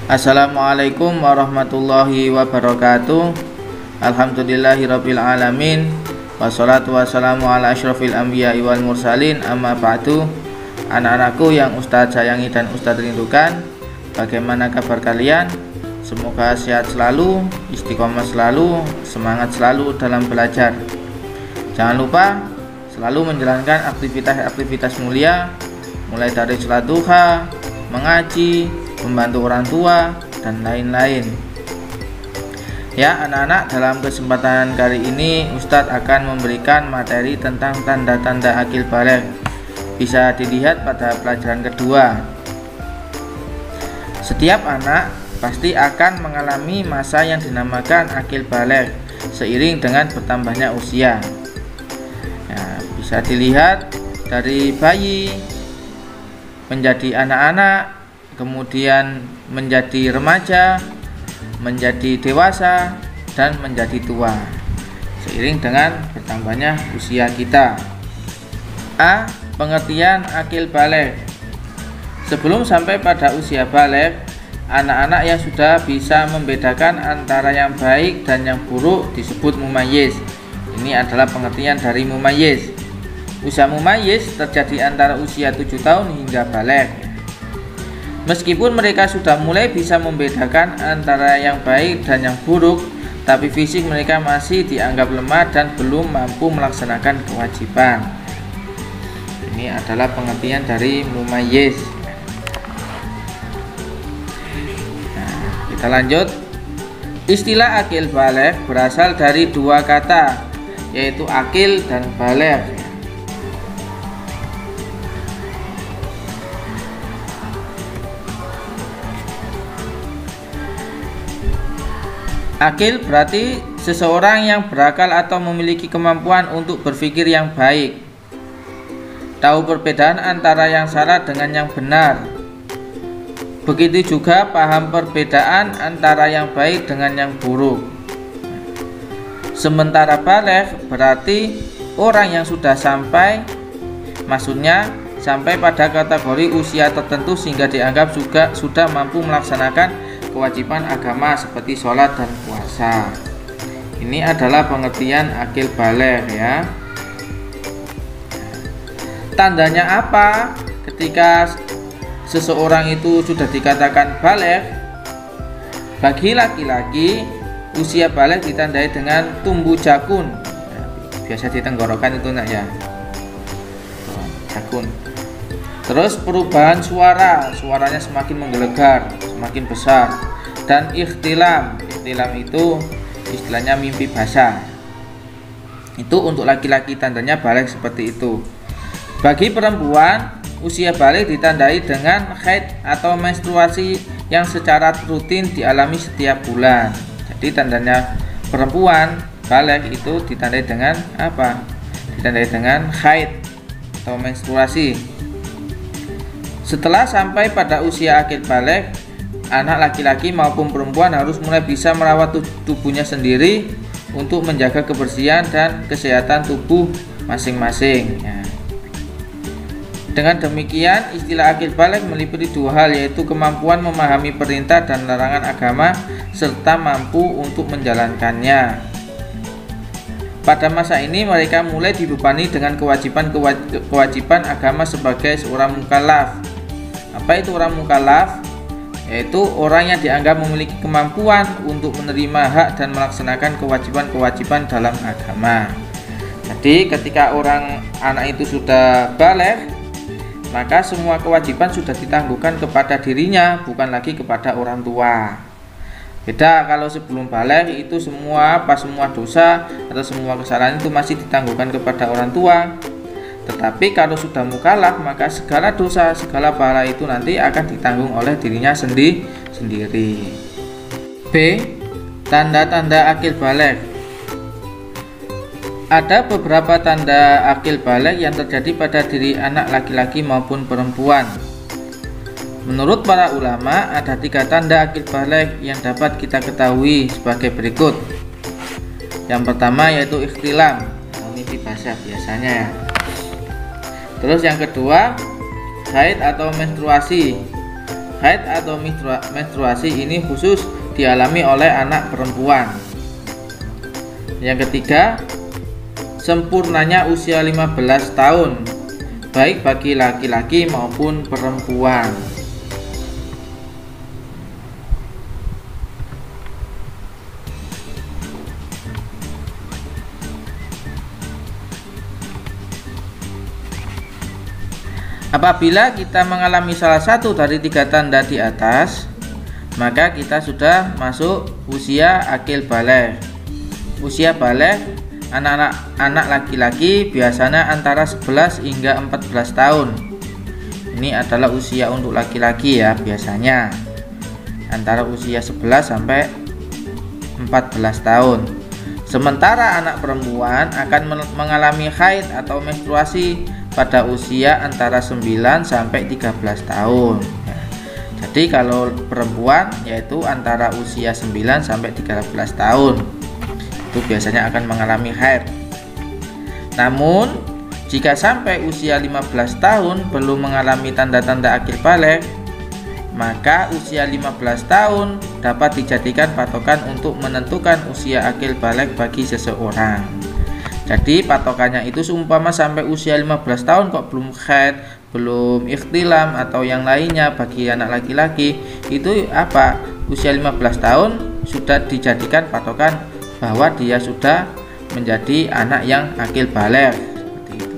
Assalamualaikum warahmatullahi wabarakatuh. Alhamdulillahirabbil alamin. Wassalatu wassalamu ala asyrofil anbiya'i wal mursalin, amma ba'du. Anak-anakku yang Ustadz sayangi dan Ustadz rindukan, bagaimana kabar kalian? Semoga sehat selalu, istiqomah selalu, semangat selalu dalam belajar. Jangan lupa selalu menjalankan aktivitas-aktivitas mulia, mulai dari sholat duha, mengaji, membantu orang tua, dan lain-lain. Ya anak-anak, dalam kesempatan kali ini Ustadz akan memberikan materi tentang tanda-tanda akil baligh. Bisa dilihat pada pelajaran kedua. Setiap anak pasti akan mengalami masa yang dinamakan akil baligh seiring dengan bertambahnya usia. Nah, bisa dilihat dari bayi menjadi anak-anak, kemudian menjadi remaja, menjadi dewasa, dan menjadi tua seiring dengan bertambahnya usia kita. A. Pengertian akil baligh. Sebelum sampai pada usia baligh, anak-anak yang sudah bisa membedakan antara yang baik dan yang buruk disebut mumayyiz. Ini adalah pengertian dari mumayyiz. Usia mumayyiz terjadi antara usia 7 tahun hingga baligh. Meskipun mereka sudah mulai bisa membedakan antara yang baik dan yang buruk, tapi fisik mereka masih dianggap lemah dan belum mampu melaksanakan kewajiban. Ini adalah pengertian dari mumayyiz. Nah, kita lanjut. Istilah akil baligh berasal dari dua kata, yaitu akil dan baligh. Akil berarti seseorang yang berakal atau memiliki kemampuan untuk berpikir yang baik, tahu perbedaan antara yang salah dengan yang benar. Begitu juga paham perbedaan antara yang baik dengan yang buruk. Sementara baligh berarti orang yang sudah sampai, maksudnya sampai pada kategori usia tertentu sehingga dianggap juga sudah mampu melaksanakan kewajiban agama seperti sholat dan puasa. Ini adalah pengertian akil baligh ya. Tandanya apa ketika seseorang itu sudah dikatakan baligh? Bagi laki-laki, usia baligh ditandai dengan tumbuh jakun. Biasa di tenggorokan itu nak ya, jakun. Terus perubahan suaranya semakin menggelegar, semakin besar. Dan ikhtilam itu istilahnya mimpi basah. Itu untuk laki-laki tandanya baligh seperti itu. Bagi perempuan, usia baligh ditandai dengan haid atau menstruasi yang secara rutin dialami setiap bulan. Jadi tandanya perempuan baligh itu ditandai dengan apa? Ditandai dengan haid atau menstruasi. Setelah sampai pada usia akil baligh, anak laki-laki maupun perempuan harus mulai bisa merawat tubuhnya sendiri untuk menjaga kebersihan dan kesehatan tubuh masing-masing ya. Dengan demikian, istilah akil baligh meliputi dua hal, yaitu kemampuan memahami perintah dan larangan agama serta mampu untuk menjalankannya. Pada masa ini mereka mulai dibebani dengan kewajiban agama sebagai seorang mukallaf. Apa itu orang mukallaf? Yaitu orang yang dianggap memiliki kemampuan untuk menerima hak dan melaksanakan kewajiban-kewajiban dalam agama. Jadi ketika anak itu sudah baligh, maka semua kewajiban sudah ditangguhkan kepada dirinya, bukan lagi kepada orang tua. Beda kalau sebelum baligh itu semua dosa atau semua kesalahan itu masih ditangguhkan kepada orang tua. Tetapi kalau sudah mukallaf, maka segala dosa, segala pahala itu nanti akan ditanggung oleh dirinya sendiri. B. Tanda-tanda akil baligh. Ada beberapa tanda akil baligh yang terjadi pada diri anak laki-laki maupun perempuan. Menurut para ulama, ada 3 tanda akil baligh yang dapat kita ketahui sebagai berikut. Yang pertama yaitu ikhtilam, mimpi basah biasanya ya. Terus yang kedua, haid atau menstruasi. Haid atau menstruasi ini khusus dialami oleh anak perempuan. Yang ketiga, sempurnanya usia 15 tahun, baik bagi laki-laki maupun perempuan. Apabila kita mengalami salah satu dari 3 tanda di atas, maka kita sudah masuk usia akil baligh. Usia baligh anak laki-laki biasanya antara 11 hingga 14 tahun. Ini adalah usia untuk laki-laki ya, biasanya antara usia 11 sampai 14 tahun. Sementara anak perempuan akan mengalami haid atau menstruasi pada usia antara 9 sampai 13 tahun. Jadi kalau perempuan yaitu antara usia 9 sampai 13 tahun itu biasanya akan mengalami haid. Namun jika sampai usia 15 tahun belum mengalami tanda-tanda akil baligh, maka usia 15 tahun dapat dijadikan patokan untuk menentukan usia akil baligh bagi seseorang. Jadi patokannya itu seumpama sampai usia 15 tahun kok belum haid, belum ikhtilam atau yang lainnya bagi anak laki-laki, itu apa? Usia 15 tahun sudah dijadikan patokan bahwa dia sudah menjadi anak yang akil baligh. Seperti itu.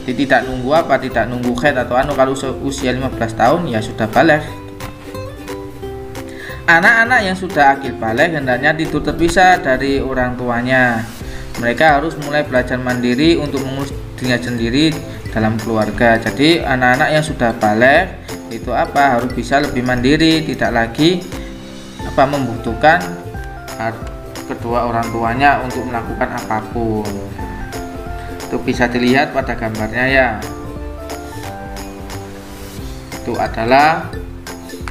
Jadi tidak nunggu apa? Tidak nunggu haid atau kalau usia 15 tahun ya sudah baligh. Anak-anak yang sudah akil baligh hendaknya tidur terpisah dari orang tuanya. Mereka harus mulai belajar mandiri untuk mengurus dirinya sendiri dalam keluarga. Jadi anak-anak yang sudah baligh itu apa? Harus bisa lebih mandiri, tidak lagi membutuhkan kedua orang tuanya untuk melakukan apapun. Itu bisa dilihat pada gambarnya ya. Itu adalah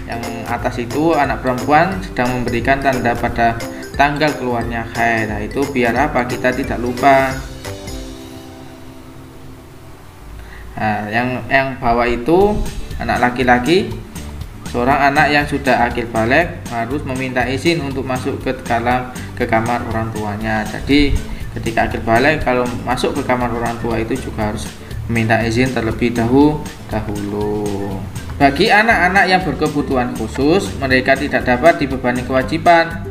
yang atas itu anak perempuan sedang memberikan tanda pada tanggal keluarnya haid. Nah, itu biar apa? Kita tidak lupa. Nah, yang bawah itu anak laki-laki, seorang anak yang sudah akil baligh harus meminta izin untuk masuk ke kamar orang tuanya. Jadi ketika akil baligh kalau masuk ke kamar orang tua itu juga harus meminta izin terlebih dahulu. Bagi anak-anak yang berkebutuhan khusus, mereka tidak dapat dibebani kewajiban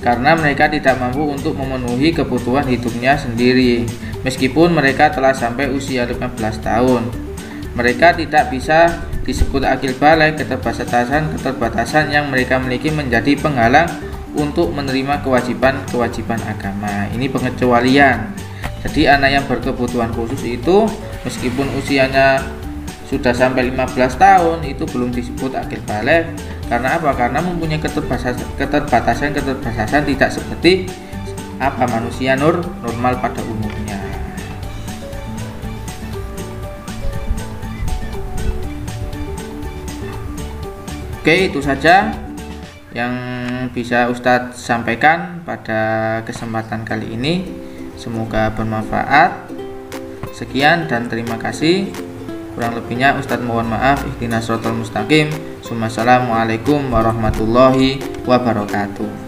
karena mereka tidak mampu untuk memenuhi kebutuhan hidupnya sendiri. Meskipun mereka telah sampai usia 15 tahun, mereka tidak bisa disebut akil baligh. Keterbatasan yang mereka miliki menjadi penghalang untuk menerima kewajiban agama. Ini pengecualian. Jadi anak yang berkebutuhan khusus itu meskipun usianya sudah sampai 15 tahun itu belum disebut akil baligh. Karena apa? Karena mempunyai keterbatasan tidak seperti manusia normal pada umumnya. Oke, itu saja yang bisa Ustadz sampaikan pada kesempatan kali ini. Semoga bermanfaat. Sekian dan terima kasih. Kurang lebihnya Ustadz mohon maaf. Ihdinas shiratal mustaqim. Assalamualaikum warahmatullahi wabarakatuh.